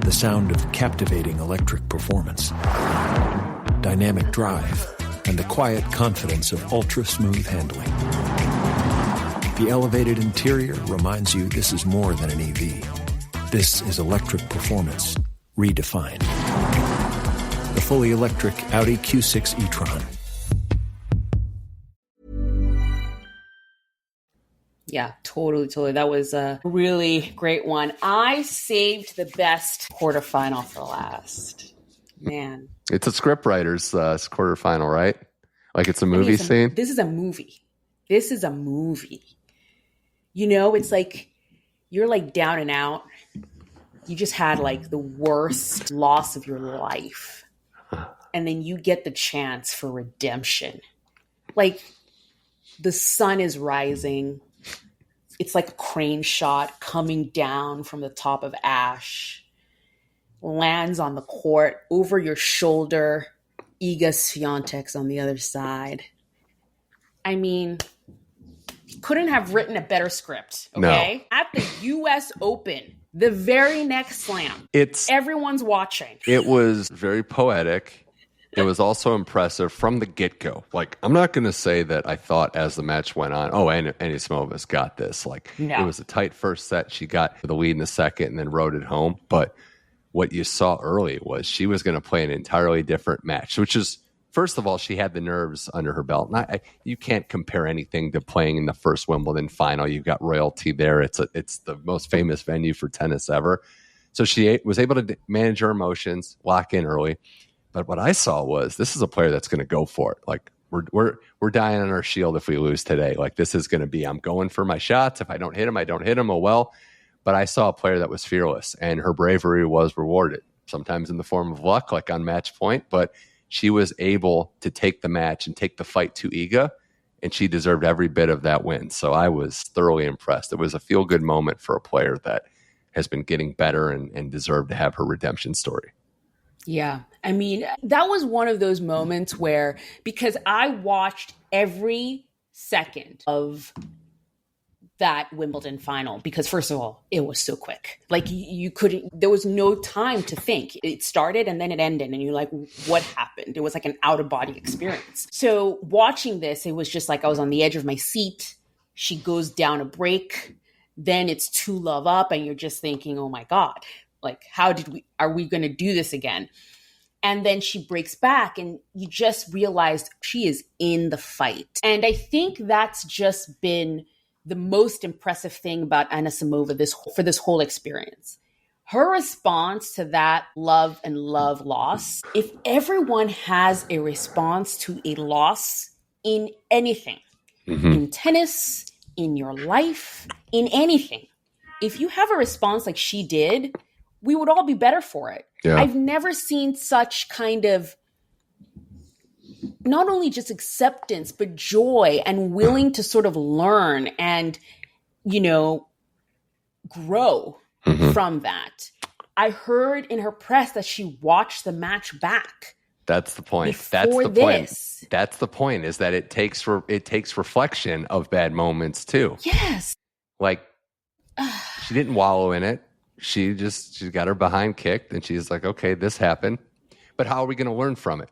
The sound of captivating electric performance, dynamic drive, and the quiet confidence of ultra-smooth handling. The elevated interior reminds you this is more than an EV. This is electric performance, redefined. The fully electric Audi Q6 e-tron. Yeah, totally. That was a really great one. I saved the best quarterfinal for last. Man. It's a scriptwriter's quarterfinal, right? Like it's a movie scene? This is a movie. You know, it's like you're like down and out. You just had like the worst loss of your life. And then you get the chance for redemption. Like the sun is rising. It's like a crane shot coming down from the top of ash, lands on the court, over your shoulder, Iga Swiatek's on the other side. I mean, couldn't have written a better script, okay? No. At the U.S. Open, the very next slam, everyone's watching. It was very poetic. It was also impressive from the get-go. Like, I'm not going to say that I thought as the match went on, Anisimova's got this. Like, It was a tight first set. She got the lead in the second and then rode it home. But what you saw early was she was going to play an entirely different match, which is, first of all, she had the nerves under her belt. You can't compare anything to playing in the first Wimbledon final. You've got royalty there. It's the most famous venue for tennis ever. So she was able to manage her emotions, lock in early. But what I saw was this is a player that's going to go for it. Like we're dying on our shield if we lose today. Like this is going to be, I'm going for my shots. If I don't hit him, I don't hit him. Oh, well. But I saw a player that was fearless and her bravery was rewarded, sometimes in the form of luck, like on match point. But she was able to take the match and take the fight to Iga, and she deserved every bit of that win. So I was thoroughly impressed. It was a feel-good moment for a player that has been getting better and deserved to have her redemption story. Yeah. I mean, that was one of those moments where, because I watched every second of that Wimbledon final, because first of all, it was so quick. Like you couldn't, there was no time to think. It started and then it ended and you're like, what happened? It was like an out of body experience. So watching this, it was just like I was on the edge of my seat. She goes down a break. Then it's 2-love up and you're just thinking, oh my God, like are we going to do this again? And then she breaks back and you just realized she is in the fight. And I think that's just been the most impressive thing about Anisimova for this whole experience. Her response to that love loss, if everyone has a response to a loss in anything, in tennis, in your life, in anything, if you have a response like she did, we would all be better for it. Yeah. I've never seen such kind of not only just acceptance, but joy and willing to sort of learn and, grow from that. I heard in her press that she watched the match back. That's the point. That's the point is that it takes reflection of bad moments too. Yes. Like she didn't wallow in it. She got her behind kicked and she's like, okay, this happened, but how are we going to learn from it?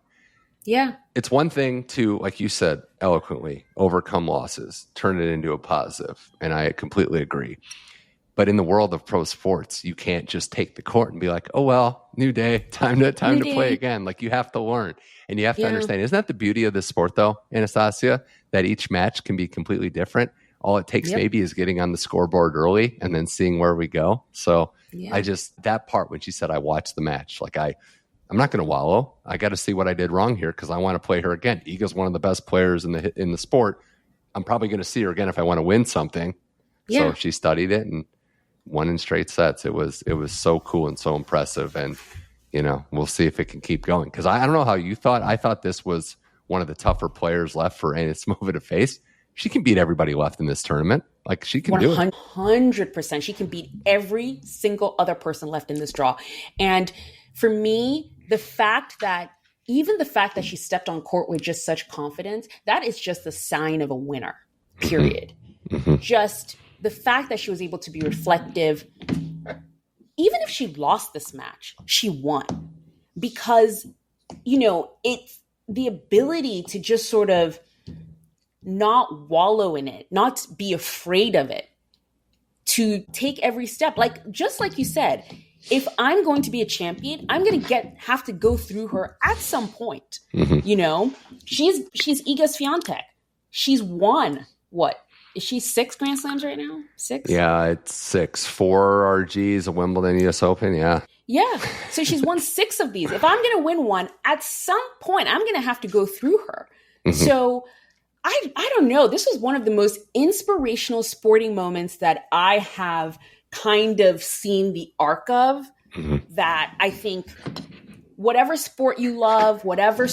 Yeah. It's one thing to, like you said, eloquently overcome losses, turn it into a positive. And I completely agree. But in the world of pro sports, you can't just take the court and be like, oh, well, new day, time to play again. Like you have to learn and you have to understand. Isn't that the beauty of this sport though, Anastasia, that each match can be completely different? All it takes maybe is getting on the scoreboard early and then seeing where we go. So that part when she said, I watched the match, like I'm not going to wallow. I got to see what I did wrong here because I want to play her again. Iga's one of the best players in the sport. I'm probably going to see her again if I want to win something. Yeah. So she studied it and won in straight sets. It was so cool and so impressive. And we'll see if it can keep going. Because I don't know how you thought. I thought this was one of the tougher players left for Anisimova to face. She can beat everybody left in this tournament. Like, she can do it. 100%. She can beat every single other person left in this draw. And for me, the fact that she stepped on court with just such confidence, that is just a sign of a winner, period. Mm-hmm. Just the fact that she was able to be reflective. Even if she lost this match, she won. Because, it's the ability to just sort of not wallow in it, not be afraid of it, to take every step. Just like you said, if I'm going to be a champion, I'm going to have to go through her at some point. Mm-hmm. She's Iga Swiatek. She's won, what? Is she 6 Grand Slams right now? 6? Yeah, it's 6. 4 RGs, a Wimbledon, US Open, yeah. Yeah, so she's won 6 of these. If I'm going to win one, at some point, I'm going to have to go through her. Mm-hmm. So I don't know. This was one of the most inspirational sporting moments that I have kind of seen the arc of, that I think whatever sport you love, whatever,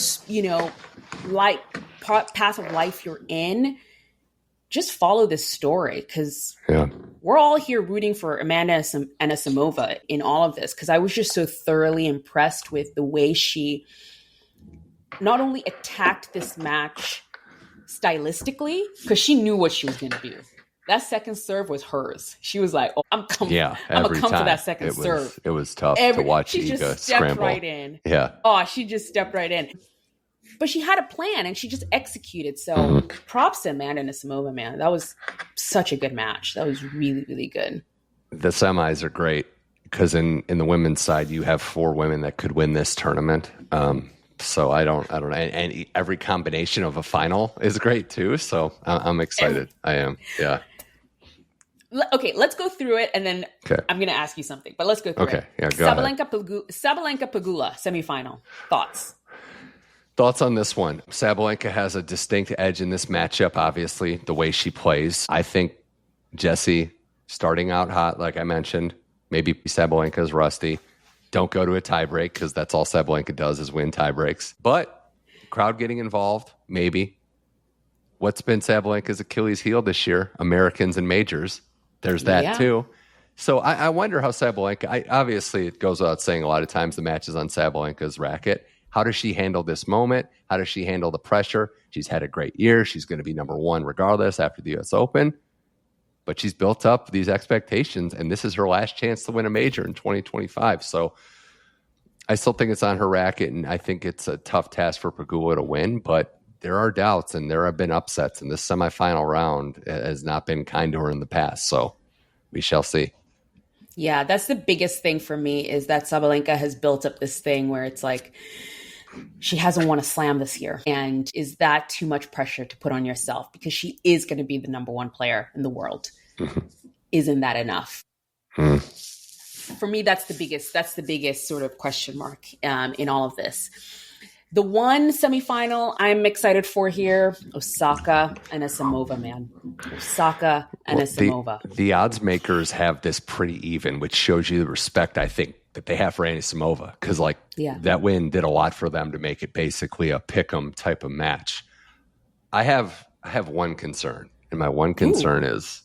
path of life you're in, just follow this story, because we're all here rooting for Amanda Anisimova in all of this, because I was just so thoroughly impressed with the way she not only attacked this match stylistically, because she knew what she was going to do. That second serve was hers. She was like, "Oh, I'm coming. Yeah, I'm gonna come for that second serve." It was tough to watch she Iga just stepped scramble. right in. Yeah. Oh, she just stepped right in. But she had a plan and she just executed. So props to Amanda Anisimova, man. That was such a good match. That was really, really good. The semis are great because in the women's side, you have 4 women that could win this tournament. So I don't know. And every combination of a final is great too. So I'm excited. I am. Yeah. Okay, let's go through it, and then I'm going to ask you something. But let's go through it. Okay, yeah, go ahead. Sabalenka Pegula semifinal. Thoughts on this one? Sabalenka has a distinct edge in this matchup, obviously, the way she plays. I think Jessie starting out hot, like I mentioned. Maybe Sabalenka is rusty. Don't go to a tiebreak, because that's all Sabalenka does is win tiebreaks. But crowd getting involved, maybe. What's been Sabalenka's Achilles heel this year? Americans and majors. There's that too. So I wonder how Sabalenka, obviously it goes without saying a lot of times the match is on Sabalenka's racket. How does she handle this moment? How does she handle the pressure? She's had a great year. She's going to be number 1 regardless after the US Open. But she's built up these expectations, and this is her last chance to win a major in 2025. So I still think it's on her racket, and I think it's a tough task for Pegula to win, but there are doubts, and there have been upsets, and this semifinal round has not been kind to her in the past. So we shall see. Yeah, that's the biggest thing for me, is that Sabalenka has built up this thing where it's like she hasn't won a slam this year. And is that too much pressure to put on yourself? Because she is going to be the number 1 player in the world. Isn't that enough? For me, that's the biggest sort of question mark in all of this. The one semifinal I'm excited for here, Osaka and Anisimova, man. Osaka and Anisimova. The odds makers have this pretty even, which shows you the respect, I think, that they have for Anisimova. Because, that win did a lot for them to make it basically a pick'em type of match. I have one concern, and my one concern is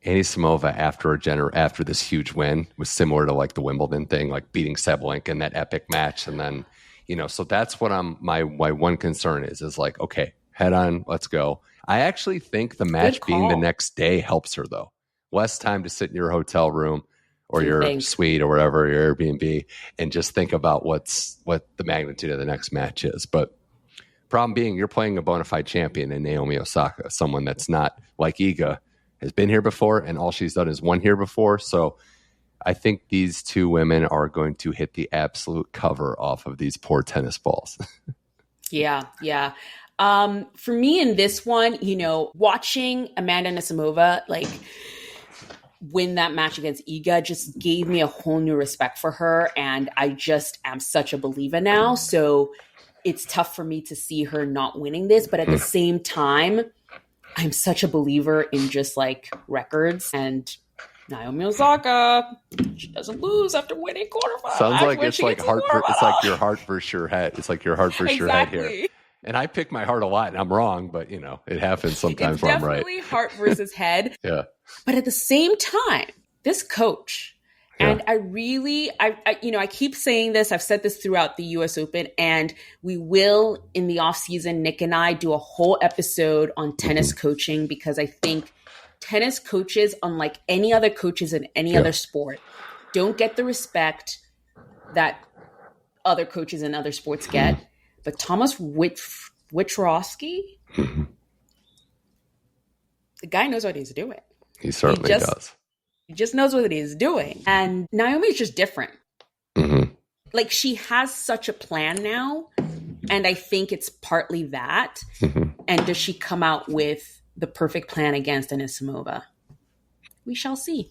Anisimova after this huge win was similar to the Wimbledon thing, like beating Sabalenka in that epic match, and then so that's what my one concern is okay, head on, let's go. I actually think the match being the next day helps her, though. Less time to sit in your hotel room or your suite or whatever, your Airbnb, and just think about what the magnitude of the next match is. But problem being, you're playing a bona fide champion in Naomi Osaka, someone that's not like Iga, has been here before, and all she's done is won here before. So I think these 2 women are going to hit the absolute cover off of these poor tennis balls. Yeah. For me in this one, watching Amanda Anisimova win that match against Iga just gave me a whole new respect for her, and I just am such a believer now. So it's tough for me to see her not winning this, but at the same time, I'm such a believer in just records, and Naomi Osaka, she doesn't lose after winning quarterfinals. Sounds like it's like your heart versus your head. It's like your heart versus your head here. And I pick my heart a lot, and I'm wrong, but it happens sometimes where I'm right. Definitely heart versus head. Yeah. But at the same time, this coach, and I keep saying this. I've said this throughout the U.S. Open, and we will in the off season. Nick and I do a whole episode on tennis coaching, because I think tennis coaches, unlike any other coaches in any other sport, don't get the respect that other coaches in other sports get. But Thomas Wichrowski, the guy knows what he's doing. He certainly does. He just knows what he's doing. And Naomi is just different. Like, she has such a plan now. And I think it's partly that. And does she come out with the perfect plan against Anisimova? We shall see.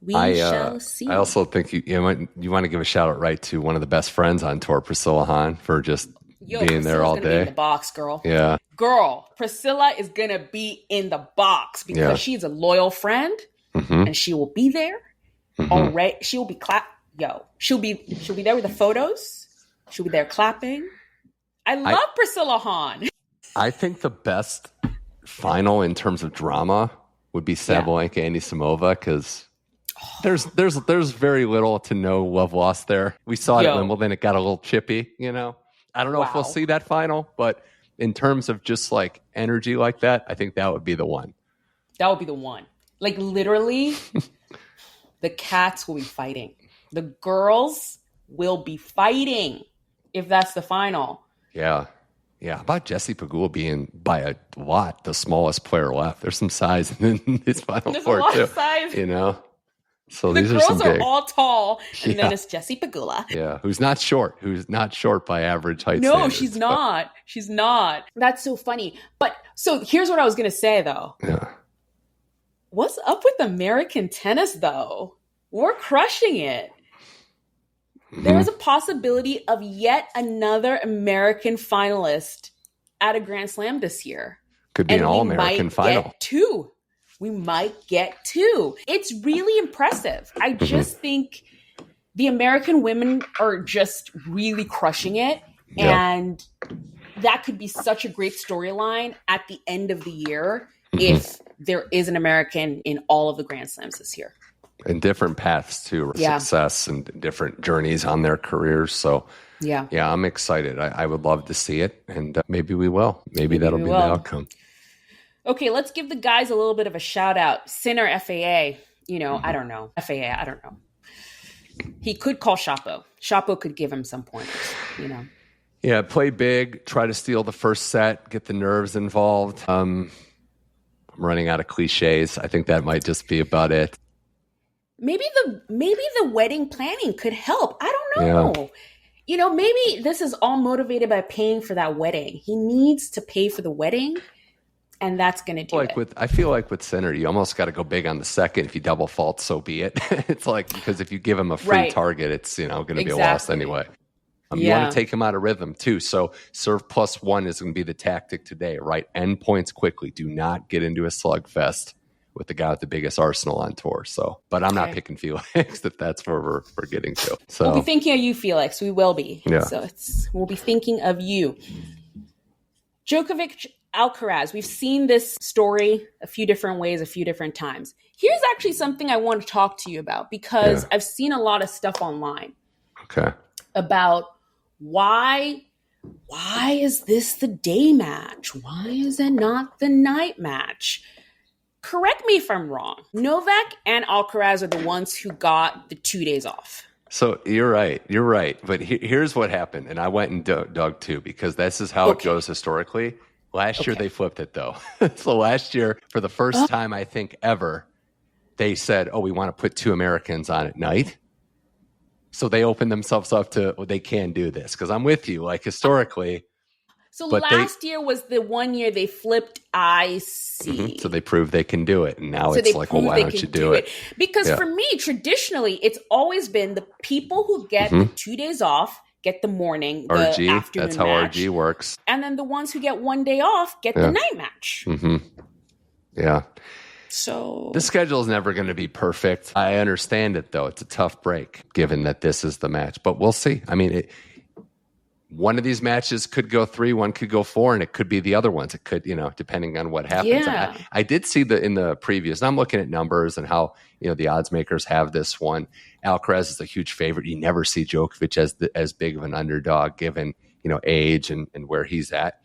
We shall see. I also think you want to give a shout out right to one of the best friends on tour, Priscilla Hahn, for just being there all day. Be in the box, girl. Yeah. Girl, Priscilla is going to be in the box because she's a loyal friend and she will be there. Already, she will be she'll be there with the photos. She'll be there clapping. I love Priscilla Hahn. I think the best final in terms of drama would be Sabalenka Anisimova, because there's very little to no love lost there. We saw it at Wimbledon. It got a little chippy, I don't know if we'll see that final, but in terms of just like energy like that, I think that would be the one. That would be the one. Like, literally, the cats will be fighting. The girls will be fighting if that's the final. Yeah. Yeah. How about Jessie Pegula being by a lot the smallest player left? There's some size in this final four, too. There's a lot of size. So the these girls are some big. All tall, and then it's Jessie Pegula. Yeah, who's not short by average height. No, standards, she's not. She's not. That's so funny. But so here's what I was going to say, though. Yeah. What's up with American tennis, though? We're crushing it. There is a possibility of yet another American finalist at a Grand Slam this year. Could be an All-American final. We might get two. It's really impressive. I just think the American women are just really crushing it. Yeah. And that could be such a great storyline at the end of the year if there is an American in all of the Grand Slams this year. And different paths to success and different journeys on their careers. So, yeah, I'm excited. I would love to see it. And maybe we will. Maybe that'll be the outcome. Okay, let's give the guys a little bit of a shout out. Sinner, FAA, I don't know. FAA, I don't know. He could call Shapo. Shapo could give him some pointers, Yeah, play big, try to steal the first set, get the nerves involved. I'm running out of cliches. I think that might just be about it. Maybe the wedding planning could help. I don't know. Yeah. Maybe this is all motivated by paying for that wedding. He needs to pay for the wedding. And that's going to do it. I feel like with Sinner, you almost got to go big on the second. If you double fault, so be it. It's like, because if you give him a free target, it's going to be a loss anyway. You want to take him out of rhythm too. So serve +1 is going to be the tactic today, right? End points quickly. Do not get into a slugfest with the guy with the biggest arsenal on tour. So, but I'm not picking Felix if that's where we're getting to. So we'll be thinking of you, Felix. We will be. Yeah. So we'll be thinking of you. Djokovic, Alcaraz. We've seen this story a few different ways, a few different times. Here's actually something I want to talk to you about, because I've seen a lot of stuff online about why is this the day match? Why is it not the night match? Correct me if I'm wrong. Novak and Alcaraz are the ones who got the 2 days off. So you're right. But here's what happened. And I went and dug too, because this is how it goes historically. Last year they flipped it though. So last year, for the first time I think ever, they said, we want to put 2 Americans on at night. So they opened themselves up to, they can do this. Because I'm with you, like historically. So last year was the 1 year they flipped IC. So they proved they can do it. And now it's like, why don't you do it? Because for me, traditionally, it's always been the people who get the 2 days off get the morning, RG, the afternoon that's how match. RG works. And then the ones who get 1 day off get the night match. Yeah. So the schedule is never going to be perfect. I understand it, though. It's a tough break, given that this is the match. But we'll see. I mean, one of these matches could go 3, one could go 4, and it could be the other ones. It could, depending on what happens. Yeah. I did see in the previews, and I'm looking at numbers and how, the odds makers have this one. Alcaraz is a huge favorite. You never see Djokovic as big of an underdog, given, age and where he's at.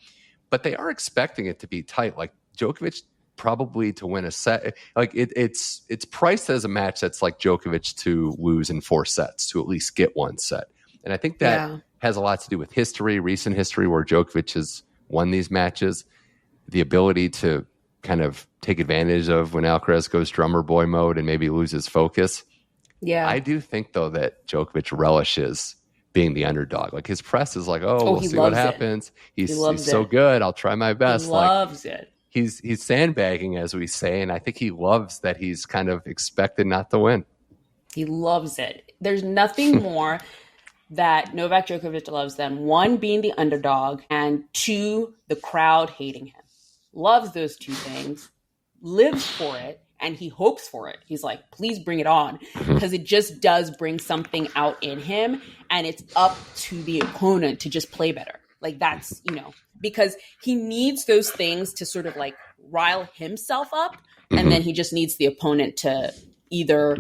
But they are expecting it to be tight. Like Djokovic probably to win a set. Like it's priced as a match that's like Djokovic to lose in 4 sets, to at least get one set. And I think that has a lot to do with recent history where Djokovic has won these matches, the ability to kind of take advantage of when Alcaraz goes drummer boy mode and maybe loses focus. Yeah. I do think, though, that Djokovic relishes being the underdog. Like his press is like, we'll see what happens. He's so good. I'll try my best. He loves it. He's sandbagging, as we say, and I think he loves that he's kind of expected not to win. He loves it. There's nothing more that Novak Djokovic loves than 1, being the underdog, and 2, the crowd hating him. Loves those 2 things, lives for it, and he hopes for it. He's like, please bring it on, because it just does bring something out in him, and it's up to the opponent to just play better. Like that's, because he needs those things to sort of like rile himself up, and then he just needs the opponent to either,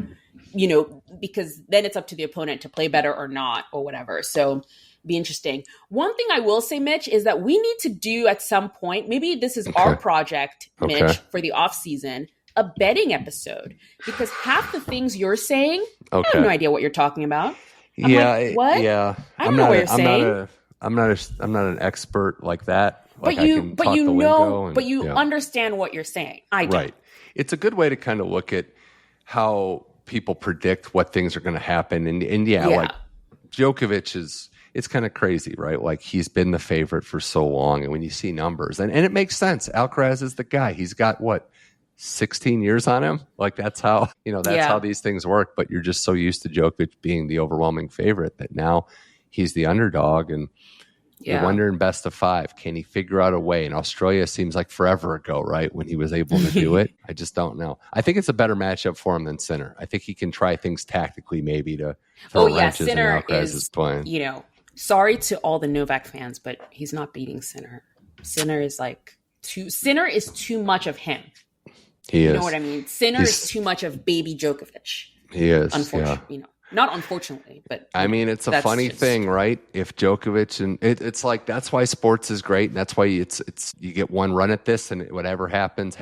because then it's up to the opponent to play better or not or whatever. So be interesting. One thing I will say, Mitch, is that we need to do at some point, maybe this is our project, Mitch, for the off season, a betting episode, because half the things you're saying, I have no idea what you're talking about. I'm like, what? Yeah. I don't know what you're saying. I'm not an expert like that. Like but you understand what you're saying. I don't. Right. It's a good way to kind of look at how people predict what things are going to happen. And like Djokovic it's kind of crazy, right? Like he's been the favorite for so long. And when you see numbers, and it makes sense. Alcaraz is the guy. He's got 16 years on him? Like that's how, how these things work. But you're just so used to Djokovic being the overwhelming favorite that now he's the underdog. And you're wondering best of 5. Can he figure out a way? And Australia seems like forever ago, right? When he was able to do it. I just don't know. I think it's a better matchup for him than Sinner. I think he can try things tactically maybe to throw wrenches in Alcaraz's playing. Sorry to all the Novak fans, but he's not beating Sinner. Sinner is too much of him. He is. You know what I mean? Sinner is too much of baby Djokovic. He is. Unfortunately, not unfortunately, but I mean, it's a funny thing, right? If Djokovic and it's like that's why sports is great, and that's why you get one run at this, and whatever happens,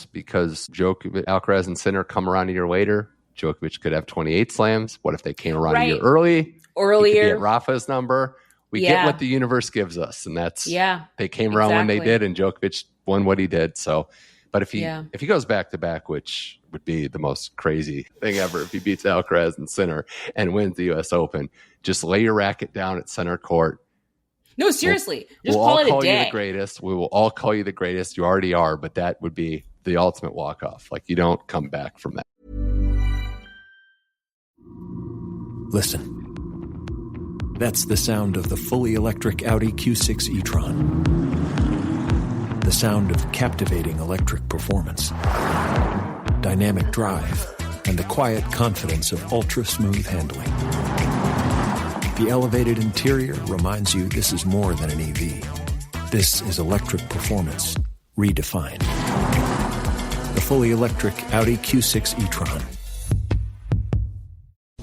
because Djokovic, Alcaraz, and Sinner come around a year later. Djokovic could have 28 slams. What if they came around a year earlier? He could get Rafa's number. We get what the universe gives us, and that's they came around when they did, and Djokovic won what he did. So, but if he goes back to back, which would be the most crazy thing ever, if he beats Alcaraz and Sinner and wins the U.S. Open, just lay your racket down at center court. No, seriously, we'll call it a day. We'll all call you the greatest. We will all call you the greatest. You already are, but that would be the ultimate walk off. Like you don't come back from that. Listen. That's the sound of the fully electric Audi Q6 e-tron. The sound of captivating electric performance, dynamic drive, and the quiet confidence of ultra-smooth handling. The elevated interior reminds you this is more than an EV. This is electric performance redefined. The fully electric Audi Q6 e-tron.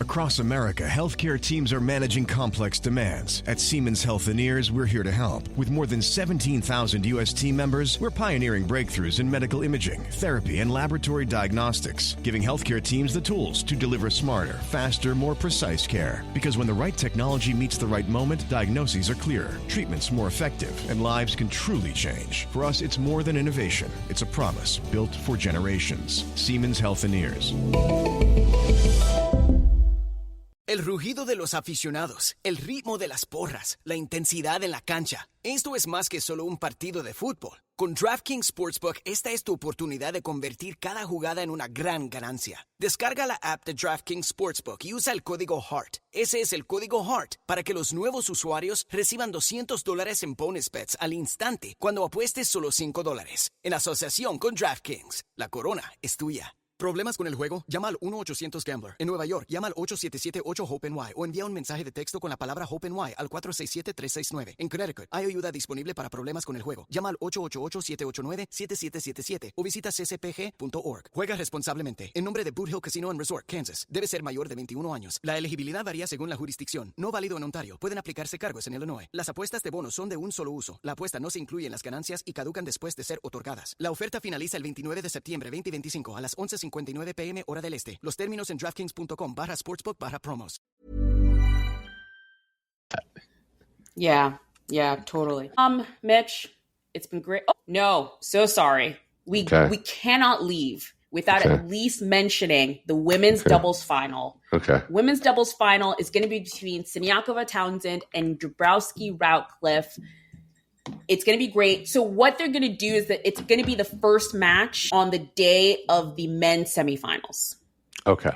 Across America, healthcare teams are managing complex demands. At Siemens Healthineers, we're here to help. With more than 17,000 U.S. team members, we're pioneering breakthroughs in medical imaging, therapy, and laboratory diagnostics, giving healthcare teams the tools to deliver smarter, faster, more precise care. Because when the right technology meets the right moment, diagnoses are clearer, treatments more effective, and lives can truly change. For us, it's more than innovation. It's a promise built for generations. Siemens Healthineers. El rugido de los aficionados, el ritmo de las porras, la intensidad en la cancha. Esto es más que solo un partido de fútbol. Con DraftKings Sportsbook, esta es tu oportunidad de convertir cada jugada en una gran ganancia. Descarga la app de DraftKings Sportsbook y usa el código HEART. Ese es el código HEART para que los nuevos usuarios reciban $200 en bonus bets al instante cuando apuestes solo $5. En asociación con DraftKings, la corona es tuya. ¿Problemas con el juego? Llama al 1-800-GAMBLER. En Nueva York, llama al 877-8-HOPE-NY o envía un mensaje de texto con la palabra HOPE-NY al 467-369. En Connecticut, hay ayuda disponible para problemas con el juego. Llama al 888-789-7777 o visita ccpg.org. Juega responsablemente. En nombre de Boot Hill Casino and Resort, Kansas. Debe ser mayor de 21 años. La elegibilidad varía según la jurisdicción. No válido en Ontario. Pueden aplicarse cargos en Illinois. Las apuestas de bonos son de un solo uso. La apuesta no se incluye en las ganancias y caducan después de ser otorgadas. La oferta finaliza el 29 de septiembre 2025 a las 11:59 p.m. hora del este. Los términos en DraftKings.com/sportsbook/promos. Yeah, totally. Mitch, it's been great. Oh, no, so sorry. We cannot leave without at least mentioning the women's doubles final. Okay. Women's doubles final is going to be between Siniakova Townsend and Dabrowski-Routliffe. It's going to be great. So what they're going to do is that it's going to be the first match on the day of the men's semifinals. Okay.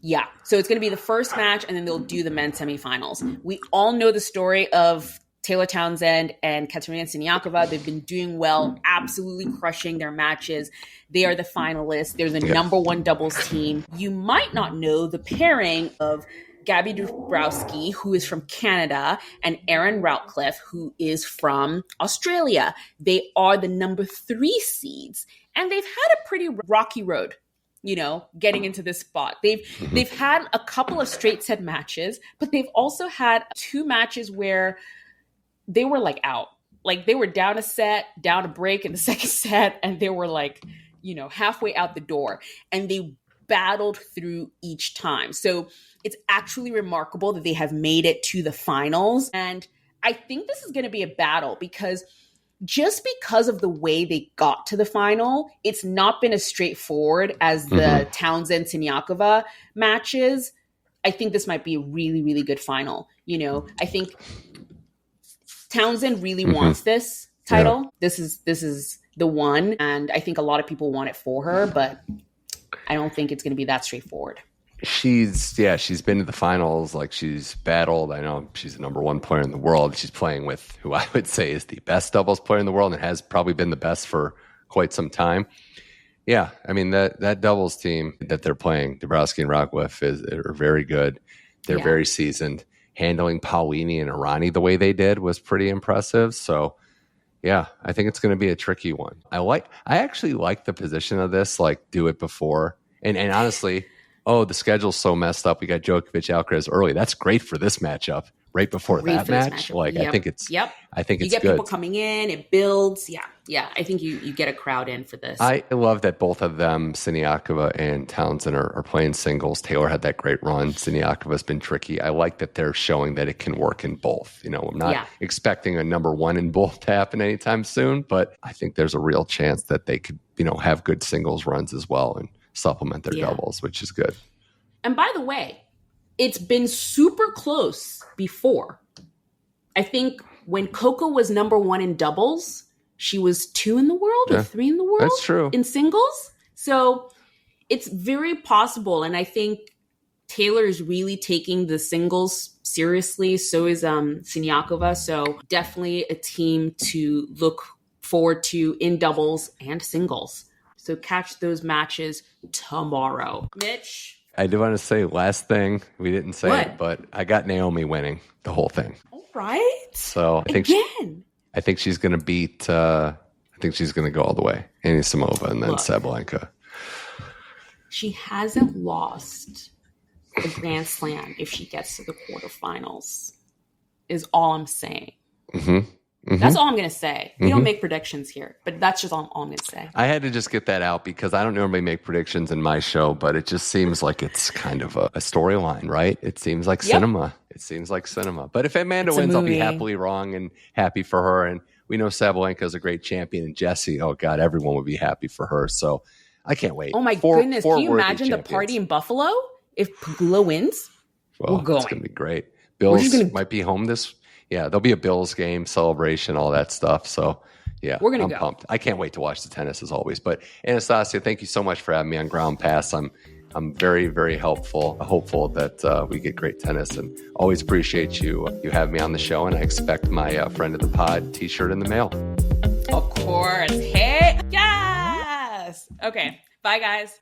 Yeah. So it's going to be the first match, and then they'll do the men's semifinals. We all know the story of Taylor Townsend and Katerina Siniakova. They've been doing well, absolutely crushing their matches. They are the finalists. They're the number one doubles team. You might not know the pairing of Gabby Dabrowski, who is from Canada, and Erin Routliffe, who is from Australia. They are the number 3 seeds, and they've had a pretty rocky road, getting into this spot. They've had a couple of straight set matches, but they've also had 2 matches where they were out. They were down a set, down a break in the second set, and they were halfway out the door, and they battled through each time. So it's actually remarkable that they have made it to the finals. And I think this is going to be a battle because just because of the way they got to the final, it's not been as straightforward as the Townsend-Siniakova matches. I think this might be a really, really good final. I think Townsend really wants this title. Yeah. This is the one. And I think a lot of people want it for her, but I don't think it's going to be that straightforward. She's been to the finals. She's battled. I know she's the number 1 player in the world. She's playing with who I would say is the best doubles player in the world and has probably been the best for quite some time. Yeah, I mean that doubles team that they're playing, Dabrowski and Routliffe, are very good. They're very seasoned. Handling Paolini and Irani the way they did was pretty impressive. So yeah, I think it's going to be a tricky one. I actually like the position of this, do it before. And honestly, the schedule's so messed up. We got Djokovic, Alcaraz early. That's great for this matchup right before that match. I think it's you get good. People coming in, it builds. Yeah. I think you get a crowd in for this. I love that both of them, Siniakova and Townsend, are playing singles. Taylor had that great run. Siniakova's been tricky. I like that they're showing that it can work in both. I'm not expecting a number 1 in both to happen anytime soon, but I think there's a real chance that they could, have good singles runs as well and supplement their doubles, which is good. And by the way, it's been super close before. I think when Coco was number 1 in doubles, she was 2 in the world or 3 in the world. That's true. In singles. So it's very possible. And I think Taylor is really taking the singles seriously. So is Siniakova. So definitely a team to look forward to in doubles and singles. So catch those matches tomorrow. Mitch? I do want to say last thing. We didn't say it, but I got Naomi winning the whole thing. All right. So I think she's going to beat. I think she's going to go all the way. Anisimova and then Sabalenka. She hasn't lost a Grand Slam if she gets to the quarterfinals. Is all I'm saying. That's all I'm going to say. We don't make predictions here, but that's just all I'm going to say. I had to just get that out because I don't normally make predictions in my show, but it just seems like it's kind of a storyline, right? It seems like cinema. It seems like cinema. But if Amanda wins, I'll be happily wrong and happy for her. And we know Sabalenka is a great champion. And Jessie, oh God, everyone would be happy for her. So I can't wait. Oh my goodness. Can you imagine the party in Buffalo if Pegula wins? Well, it's going to be great. Bills might be home this. Yeah, there'll be a Bills game, celebration, all that stuff. So, Yeah, We're gonna I'm go. pumped. I can't wait to watch the tennis as always. But Anastasia, thank you so much for having me on Ground Pass. I'm very, very hopeful that we get great tennis, and always appreciate you having me on the show. And I expect my friend of the pod t-shirt in the mail. Of course. Hey, yes. Okay. Bye, guys.